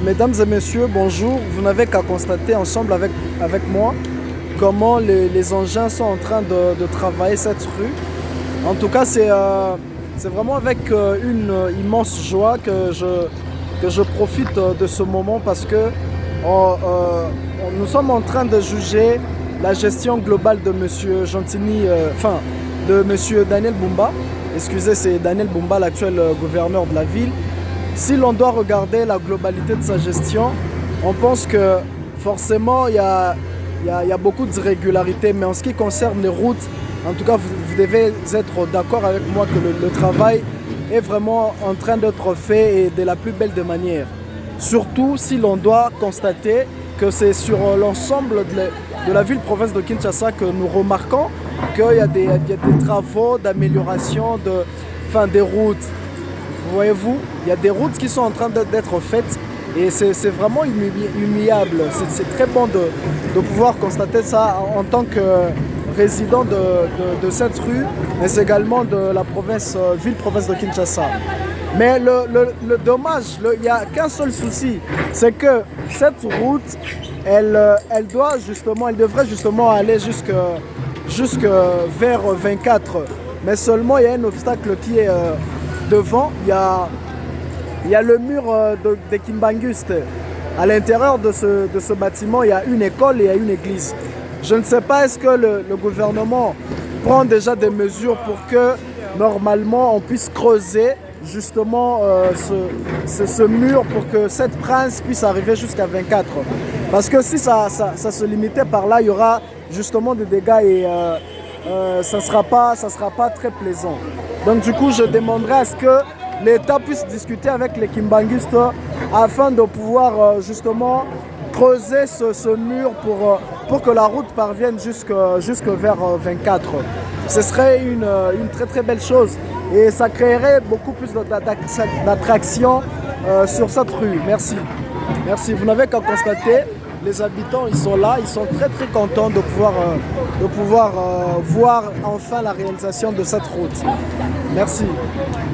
Mesdames et messieurs, bonjour. Vous n'avez qu'à constater ensemble avec moi comment les engins sont en train de travailler cette rue. En tout cas, c'est vraiment avec une immense joie que je profite de ce moment parce que nous sommes en train de juger la gestion globale de Monsieur Gentini, de Monsieur Daniel Bumba. Excusez, c'est Daniel Bumba, l'actuel gouverneur de la ville. Si l'on doit regarder la globalité de sa gestion, on pense que forcément il y a beaucoup d'irrégularités, mais en ce qui concerne les routes, en tout cas vous devez être d'accord avec moi que le travail est vraiment en train d'être fait et de la plus belle des manières. Surtout si l'on doit constater que c'est sur l'ensemble de la ville-province de Kinshasa que nous remarquons qu'il y a des travaux d'amélioration des routes. Voyez-vous, il y a des routes qui sont en train d'être faites et c'est vraiment humiliable. C'est très bon de pouvoir constater ça en tant que résident de cette rue, mais également de la ville-province de Kinshasa. Mais le dommage, il n'y a qu'un seul souci, c'est que cette route, elle devrait justement aller jusque vers 24. Mais seulement il y a un obstacle qui est devant. Il y a le mur de Kimbanguste. À l'intérieur de ce bâtiment, il y a une école et il y a une église. Je ne sais pas, est-ce que le gouvernement prend déjà des mesures pour que normalement on puisse creuser justement ce mur pour que cette prince puisse arriver jusqu'à 24. Parce que si ça se limitait par là, il y aura justement des dégâts et ça ne sera pas très plaisant. Donc du coup, je demanderai à ce que l'État puisse discuter avec les Kimbanguistes afin de pouvoir justement creuser ce mur pour que la route parvienne jusque vers 24. Ce serait une très très belle chose et ça créerait beaucoup plus d'attraction sur cette rue. Merci. Merci. Vous n'avez qu'à constater, les habitants ils sont là, ils sont très très contents de pouvoir voir enfin la réalisation de cette route. Merci.